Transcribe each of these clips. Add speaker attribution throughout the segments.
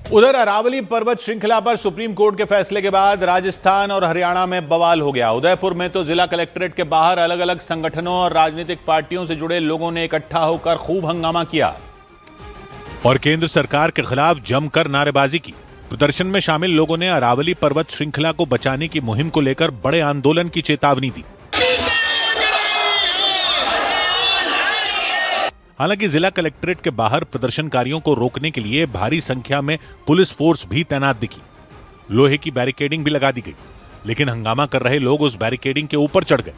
Speaker 1: उधर अरावली पर्वत श्रृंखला पर सुप्रीम कोर्ट के फैसले के बाद राजस्थान और हरियाणा में बवाल हो गया। उदयपुर में तो जिला कलेक्ट्रेट के बाहर अलग अलग संगठनों और राजनीतिक पार्टियों से जुड़े लोगों ने इकट्ठा होकर खूब हंगामा किया और केंद्र सरकार के खिलाफ जमकर नारेबाजी की। प्रदर्शन में शामिल लोगों ने अरावली पर्वत श्रृंखला को बचाने की मुहिम को लेकर बड़े आंदोलन की चेतावनी दी। हालांकि जिला कलेक्ट्रेट के बाहर प्रदर्शनकारियों को रोकने के लिए भारी संख्या में पुलिस फोर्स भी तैनात दिखी। लोहे की बैरिकेडिंग भी लगा दी गई, लेकिन हंगामा कर रहे लोग उस बैरिकेडिंग के ऊपर चढ़ गए।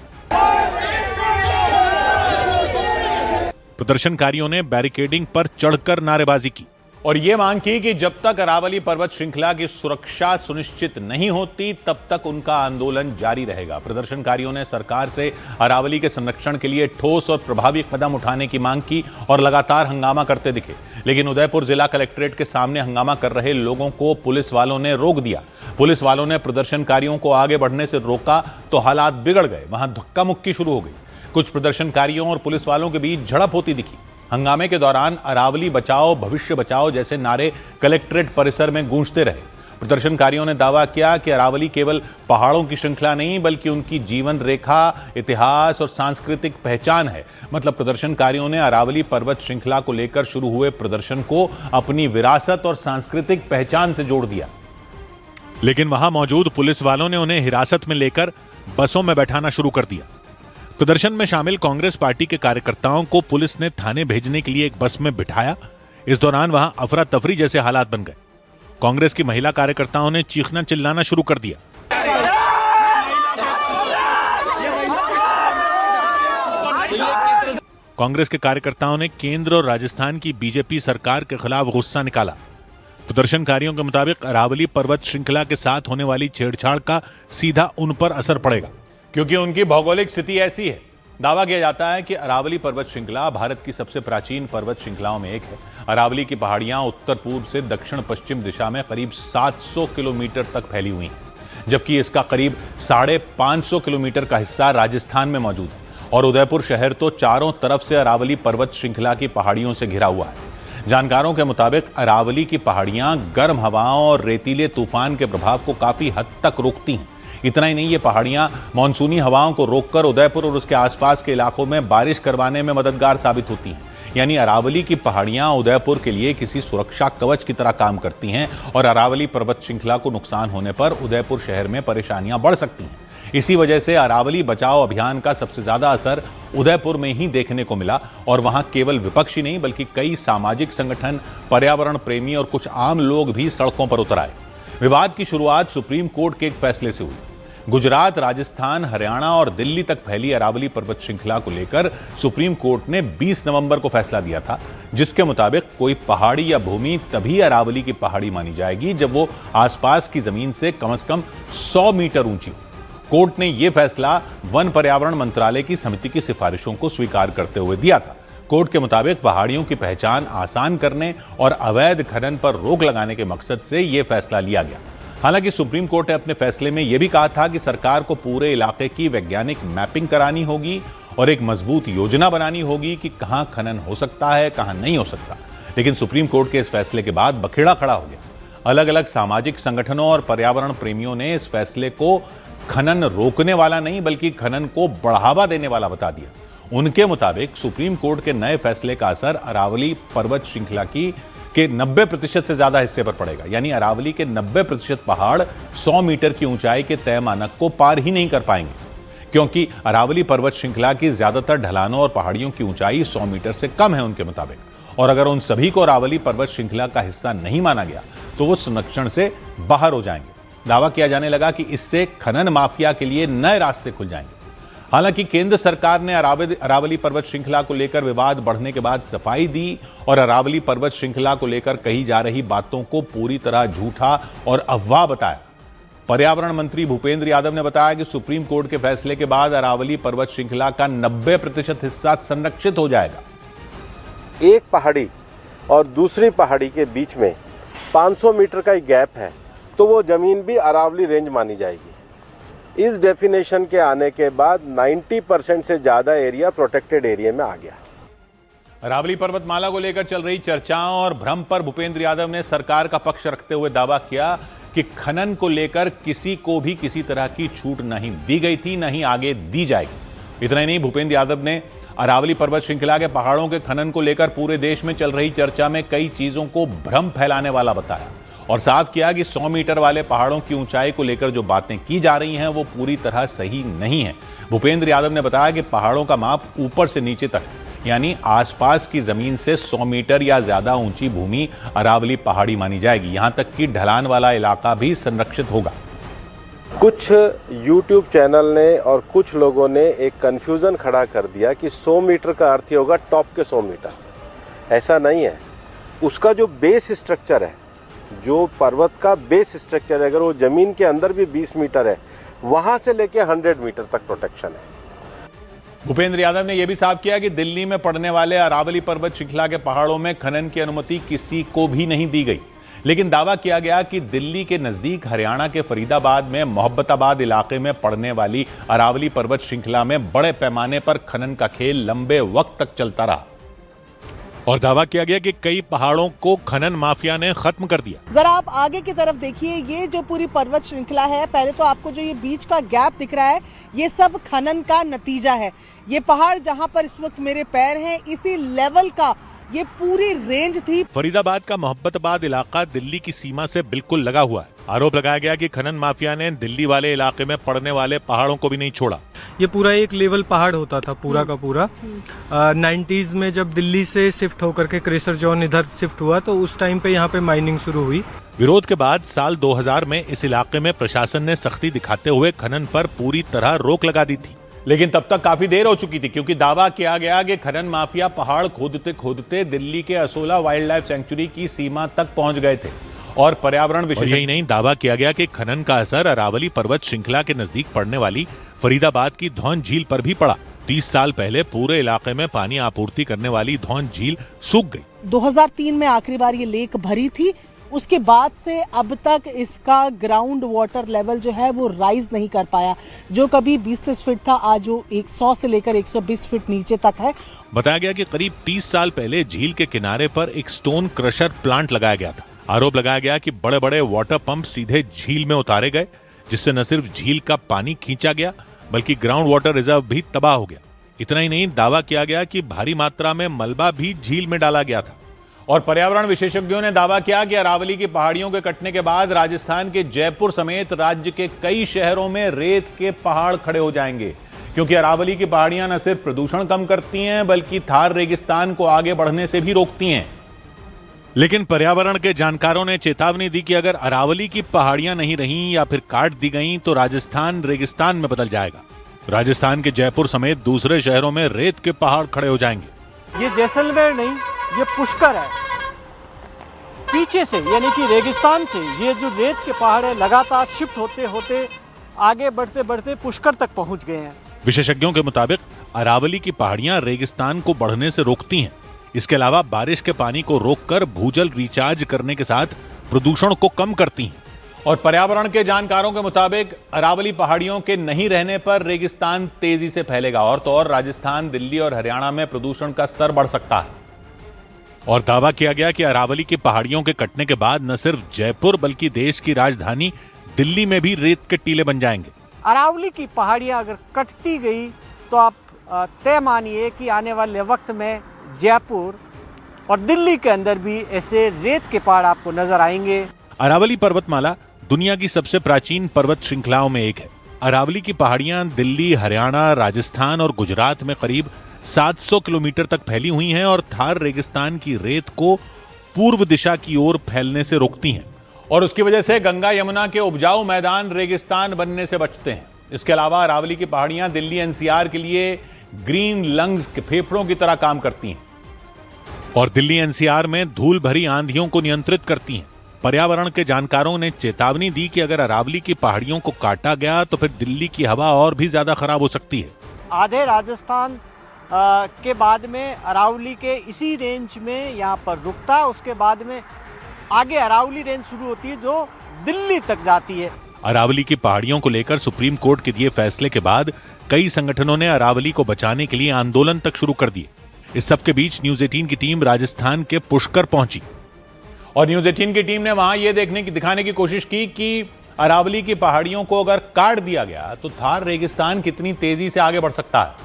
Speaker 1: प्रदर्शनकारियों ने बैरिकेडिंग पर चढ़कर नारेबाजी की और यह मांग की कि जब तक अरावली पर्वत श्रृंखला की सुरक्षा सुनिश्चित नहीं होती तब तक उनका आंदोलन जारी रहेगा। प्रदर्शनकारियों ने सरकार से अरावली के संरक्षण के लिए ठोस और प्रभावी कदम उठाने की मांग की और लगातार हंगामा करते दिखे। लेकिन उदयपुर जिला कलेक्ट्रेट के सामने हंगामा कर रहे लोगों को पुलिस वालों ने रोक दिया। पुलिस वालों ने प्रदर्शनकारियों को आगे बढ़ने से रोका तो हालात बिगड़ गए। वहां धक्का मुक्की शुरू हो गई। कुछ प्रदर्शनकारियों और पुलिस वालों के बीच झड़प होती दिखी। हंगामे के दौरान अरावली बचाओ भविष्य बचाओ जैसे नारे कलेक्ट्रेट परिसर में गूंजते रहे। प्रदर्शनकारियों ने दावा किया कि अरावली केवल पहाड़ों की श्रृंखला नहीं बल्कि उनकी जीवन रेखा, इतिहास और सांस्कृतिक पहचान है। मतलब प्रदर्शनकारियों ने अरावली पर्वत श्रृंखला को लेकर शुरू हुए प्रदर्शन को अपनी विरासत और सांस्कृतिक पहचान से जोड़ दिया। लेकिन वहां मौजूद पुलिस वालों ने उन्हें हिरासत में लेकर बसों में बैठाना शुरू कर दिया। प्रदर्शन में शामिल कांग्रेस पार्टी के कार्यकर्ताओं को पुलिस ने थाने भेजने के लिए एक बस में बिठाया। इस दौरान वहां अफरा तफरी जैसे हालात बन गए। कांग्रेस की महिला कार्यकर्ताओं ने चीखना चिल्लाना शुरू कर दिया। कांग्रेस के कार्यकर्ताओं ने केंद्र और राजस्थान की बीजेपी सरकार के खिलाफ गुस्सा निकाला। प्रदर्शनकारियों के मुताबिक अरावली पर्वत श्रृंखला के साथ होने वाली छेड़छाड़ का सीधा उन पर असर पड़ेगा, क्योंकि उनकी भौगोलिक स्थिति ऐसी है। दावा किया जाता है कि अरावली पर्वत श्रृंखला भारत की सबसे प्राचीन पर्वत श्रृंखलाओं में एक है। अरावली की पहाड़ियां उत्तर पूर्व से दक्षिण पश्चिम दिशा में करीब 700 किलोमीटर तक फैली हुई हैं, जबकि इसका करीब 550 किलोमीटर का हिस्सा राजस्थान में मौजूद है। और उदयपुर शहर तो चारों तरफ से अरावली पर्वत श्रृंखला की पहाड़ियों से घिरा हुआ है। जानकारों के मुताबिक अरावली की पहाड़ियां गर्म हवाओं और रेतीले तूफान के प्रभाव को काफी हद तक रोकती हैं। इतना ही नहीं, ये पहाड़ियां मानसूनी हवाओं को रोककर उदयपुर और उसके आसपास के इलाकों में बारिश करवाने में मददगार साबित होती हैं। यानी अरावली की पहाड़ियां उदयपुर के लिए किसी सुरक्षा कवच की तरह काम करती हैं और अरावली पर्वत श्रृंखला को नुकसान होने पर उदयपुर शहर में परेशानियां बढ़ सकती हैं। इसी वजह से अरावली बचाओ अभियान का सबसे ज्यादा असर उदयपुर में ही देखने को मिला और वहां केवल विपक्षी नहीं बल्कि कई सामाजिक संगठन, पर्यावरण प्रेमी और कुछ आम लोग भी सड़कों पर उतर आए। विवाद की शुरुआत सुप्रीम कोर्ट के एक फैसले से हुई। गुजरात, राजस्थान, हरियाणा और दिल्ली तक फैली अरावली पर्वत श्रृंखला को लेकर सुप्रीम कोर्ट ने 20 नवंबर को फैसला दिया था, जिसके मुताबिक कोई पहाड़ी या भूमि तभी अरावली की पहाड़ी मानी जाएगी जब वो आसपास की जमीन से कम 100 मीटर ऊंची हो। कोर्ट ने यह फैसला वन पर्यावरण मंत्रालय की समिति की सिफारिशों को स्वीकार करते हुए दिया था। कोर्ट के मुताबिक पहाड़ियों की पहचान आसान करने और अवैध खनन पर रोक लगाने के मकसद से यह फैसला लिया गया। हालांकि सुप्रीम कोर्ट ने अपने फैसले में यह भी कहा था कि सरकार को पूरे इलाके की वैज्ञानिक मैपिंग करानी होगी और एक मजबूत योजना बनानी होगी कि कहां खनन हो सकता है, कहां नहीं हो सकता। लेकिन सुप्रीम कोर्ट के इस फैसले के बाद बखेड़ा खड़ा हो गया। अलग अलग सामाजिक संगठनों और पर्यावरण प्रेमियों ने इस फैसले को खनन रोकने वाला नहीं बल्कि खनन को बढ़ावा देने वाला बता दिया। उनके मुताबिक सुप्रीम कोर्ट के नए फैसले का असर अरावली पर्वत श्रृंखला के 90% से ज्यादा हिस्से पर पड़ेगा। यानी अरावली के 90% पहाड़ 100 मीटर की ऊंचाई के तय मानक को पार ही नहीं कर पाएंगे, क्योंकि अरावली पर्वत श्रृंखला की ज्यादातर ढलानों और पहाड़ियों की ऊंचाई 100 मीटर से कम है उनके मुताबिक। और अगर उन सभी को अरावली पर्वत श्रृंखला का हिस्सा नहीं माना गया तो वो संरक्षण से बाहर हो जाएंगे। दावा किया जाने लगा कि इससे खनन माफिया के लिए नए रास्ते खुल जाएंगे। हालांकि केंद्र सरकार ने अरावली पर्वत श्रृंखला को लेकर विवाद बढ़ने के बाद सफाई दी और अरावली पर्वत श्रृंखला को लेकर कही जा रही बातों को पूरी तरह झूठा और अफवाह बताया। पर्यावरण मंत्री भूपेंद्र यादव ने बताया कि सुप्रीम कोर्ट के फैसले के बाद अरावली पर्वत श्रृंखला का 90% हिस्सा संरक्षित हो जाएगा।
Speaker 2: एक पहाड़ी और दूसरी पहाड़ी के बीच में 500 मीटर का ही गैप है, तो वो जमीन भी अरावली रेंज मानी जाएगी। इस डेफिनेशन के आने के बाद 90% से ज़्यादा एरिया प्रोटेक्टेड एरिया में आ गया।
Speaker 1: अरावली पर्वतमाला को लेकर चल रही चर्चाओं और भ्रम पर भूपेंद्र यादव ने सरकार का पक्ष रखते हुए दावा किया कि खनन को लेकर किसी को भी किसी तरह की छूट नहीं दी गई थी, नहीं आगे दी जाएगी। इतना ही नहीं, भूपेंद्र यादव ने अरावली पर्वत श्रृंखला के पहाड़ों के खनन को लेकर पूरे देश में चल रही चर्चा में कई चीजों को भ्रम फैलाने वाला बताया और साफ किया कि 100 मीटर वाले पहाड़ों की ऊंचाई को लेकर जो बातें की जा रही हैं वो पूरी तरह सही नहीं है। भूपेंद्र यादव ने बताया कि पहाड़ों का माप ऊपर से नीचे तक यानी आसपास की जमीन से 100 मीटर या ज्यादा ऊंची भूमि अरावली पहाड़ी मानी जाएगी। यहां तक कि ढलान वाला इलाका भी संरक्षित होगा।
Speaker 2: कुछ YouTube चैनल ने और कुछ लोगों ने एक कंफ्यूजन खड़ा कर दिया कि 100 मीटर का अर्थ ही होगा टॉप के 100 मीटर। ऐसा नहीं है। उसका जो बेस स्ट्रक्चर है, जो पर्वत का बेस स्ट्रक्चर है, अगर वो जमीन के अंदर भी 20 मीटर है, वहां से लेके 100 मीटर तक प्रोटेक्शन है।
Speaker 1: भूपेंद्र यादव ने यह भी साफ किया कि दिल्ली में पड़ने वाले अरावली पर्वत श्रृंखला के पहाड़ों में खनन की अनुमति किसी को भी नहीं दी गई, लेकिन दावा किया गया कि दिल्ली के नजदीक हरियाणा के फरीदाबाद में मोहब्बताबाद इलाके में पड़ने वाली अरावली पर्वत श्रृंखला में बड़े पैमाने पर खनन का खेल लंबे वक्त तक चलता रहा और दावा किया गया कि कई पहाड़ों को खनन माफिया ने खत्म कर दिया।
Speaker 3: जरा आप आगे की तरफ देखिए, ये जो पूरी पर्वत श्रृंखला है, पहले तो आपको जो ये बीच का गैप दिख रहा है, ये सब खनन का नतीजा है। ये पहाड़ जहां पर इस वक्त मेरे पैर हैं, इसी लेवल का ये पूरी रेंज थी।
Speaker 1: फरीदाबाद का मोहब्बताबाद इलाका दिल्ली की सीमा से बिल्कुल लगा हुआ है। आरोप लगाया गया कि खनन माफिया ने दिल्ली वाले इलाके में पड़ने वाले पहाड़ों को भी नहीं छोड़ा।
Speaker 4: ये पूरा एक लेवल पहाड़ होता था पूरा का पूरा। 90s में जब दिल्ली से शिफ्ट होकर के क्रेशर जोन इधर शिफ्ट हुआ तो उस टाइम पे यहाँ पे माइनिंग शुरू हुई।
Speaker 1: विरोध के बाद साल 2000 में इस इलाके में प्रशासन ने सख्ती दिखाते हुए खनन पर पूरी तरह रोक लगा दी थी, लेकिन तब तक काफी देर हो चुकी थी क्योंकि दावा किया गया कि खनन माफिया पहाड़ खोदते खोदते दिल्ली के असोला वाइल्ड लाइफ सेंचुरी की सीमा तक पहुंच गए थे और पर्यावरण विशेषज्ञ यही नहीं, दावा किया गया कि खनन का असर अरावली पर्वत श्रृंखला के नजदीक पड़ने वाली फरीदाबाद की धौन झील पर भी पड़ा। 30 साल पहले पूरे इलाके में पानी आपूर्ति करने वाली धौन झील सूख गई।
Speaker 3: 2003 में आखिरी बार ये लेक भरी थी, उसके बाद से अब तक इसका ग्राउंड वाटर लेवल जो है वो राइज नहीं कर पाया। जो कभी 20-30 फीट था, आज वो 100 से लेकर 120 फीट नीचे तक है।
Speaker 1: बताया गया कि करीब 30 साल पहले झील के किनारे पर एक स्टोन क्रशर प्लांट लगाया गया था। आरोप लगाया गया कि बड़े बड़े वाटर पंप सीधे झील में उतारे गए, जिससे न सिर्फ झील का पानी खींचा गया बल्कि ग्राउंड वाटर रिजर्व भी तबाह हो गया। इतना ही नहीं, दावा किया गया कि भारी मात्रा में मलबा भी झील में डाला गया था। और पर्यावरण विशेषज्ञों ने दावा किया कि अरावली की पहाड़ियों के कटने के बाद राजस्थान के जयपुर समेत राज्य के कई शहरों में रेत के पहाड़ खड़े हो जाएंगे, क्योंकि अरावली की पहाड़ियां न सिर्फ प्रदूषण कम करती हैं बल्कि थार रेगिस्तान को आगे बढ़ने से भी रोकती हैं। लेकिन पर्यावरण के जानकारों ने चेतावनी दी कि अगर अरावली की पहाड़ियां नहीं रहीं या फिर काट दी गईं तो राजस्थान रेगिस्तान में बदल जाएगा। राजस्थान के जयपुर समेत दूसरे शहरों में रेत के पहाड़ खड़े हो जाएंगे।
Speaker 5: ये जैसलमेर नहीं, ये पुष्कर है। पीछे से यानी कि रेगिस्तान से ये जो रेत के पहाड़ है लगातार शिफ्ट होते होते आगे बढ़ते बढ़ते पुष्कर तक पहुंच गए हैं।
Speaker 1: विशेषज्ञों के मुताबिक अरावली की पहाड़ियां रेगिस्तान को बढ़ने से रोकती हैं। इसके अलावा बारिश के पानी को रोककर भूजल रिचार्ज करने के साथ प्रदूषण को कम करती हैं। और पर्यावरण के जानकारों के मुताबिक अरावली पहाड़ियों के नहीं रहने पर रेगिस्तान तेजी से फैलेगा और तो और राजस्थान, दिल्ली और हरियाणा में प्रदूषण का स्तर बढ़ सकता है। और दावा किया गया कि अरावली की पहाड़ियों के कटने के बाद न सिर्फ जयपुर बल्कि देश की राजधानी दिल्ली में भी रेत के टीले बन जाएंगे।
Speaker 5: अरावली की पहाड़ियां अगर कटती गई तो आप तय मानिए कि आने वाले वक्त में जयपुर और दिल्ली के अंदर भी ऐसे रेत के पहाड़ आपको नजर आएंगे।
Speaker 1: अरावली पर्वतमाला दुनिया की सबसे प्राचीन पर्वत श्रृंखलाओं में एक है। अरावली की पहाड़ियां दिल्ली, हरियाणा, राजस्थान और गुजरात में करीब 700 किलोमीटर तक फैली हुई हैं और थार रेगिस्तान की रेत को पूर्व दिशा की ओर फैलने से रोकती हैं और उसकी वजह से गंगा यमुना के उपजाऊ मैदान रेगिस्तान बनने से बचते हैं। इसके अलावा अरावली की पहाड़ियां दिल्ली एनसीआर के लिए ग्रीन लंग्स के फेफड़ों की तरह काम करती हैं और दिल्ली एनसीआर में धूल भरी आंधियों को नियंत्रित करती हैं। पर्यावरण के जानकारों ने चेतावनी दी कि अगर अरावली की पहाड़ियों को काटा गया तो फिर दिल्ली की हवा और भी ज्यादा खराब हो सकती है।
Speaker 5: आधे राजस्थान के बाद में अरावली के इसी रेंज में यहाँ पर रुकता है, उसके बाद में आगे अरावली रेंज शुरू होती है जो दिल्ली तक जाती है।
Speaker 1: अरावली की पहाड़ियों को लेकर सुप्रीम कोर्ट के दिए फैसले के बाद कई संगठनों ने अरावली को बचाने के लिए आंदोलन तक शुरू कर दिए। इस सब के बीच न्यूज 18 की टीम राजस्थान के पुष्कर पहुंची
Speaker 6: और न्यूज 18 की टीम ने वहां यह दिखाने की कोशिश की कि अरावली की पहाड़ियों को अगर काट दिया गया तो थार रेगिस्तान कितनी तेजी से आगे बढ़ सकता है।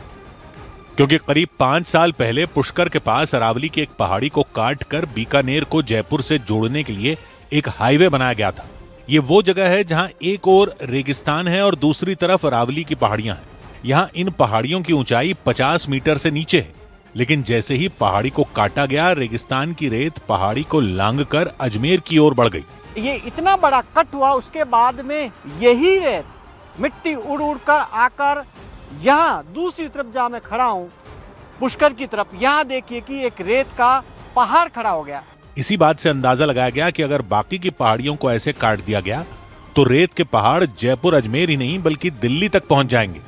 Speaker 1: क्योंकि करीब 5 साल पहले पुष्कर के पास अरावली की एक पहाड़ी को काट कर बीकानेर को जयपुर से जोड़ने के लिए एक हाईवे बनाया गया था। ये वो जगह है जहां एक ओर रेगिस्तान है और दूसरी तरफ अरावली की पहाड़ियां हैं। यहां इन पहाड़ियों की ऊंचाई 50 मीटर से नीचे है, लेकिन जैसे ही पहाड़ी को काटा गया, रेगिस्तान की रेत पहाड़ी को लांघकर अजमेर की ओर बढ़ गई।
Speaker 5: ये इतना बड़ा कट हुआ, उसके बाद में यही रेत मिट्टी उड़ उड़ कर आकर यहाँ दूसरी तरफ जहाँ मैं खड़ा हूँ पुष्कर की तरफ, यहाँ देखिए कि एक रेत का पहाड़ खड़ा हो गया।
Speaker 1: इसी बात से अंदाजा लगाया गया कि अगर बाकी की पहाड़ियों को ऐसे काट दिया गया तो रेत के पहाड़ जयपुर अजमेर ही नहीं बल्कि दिल्ली तक पहुंच जाएंगे।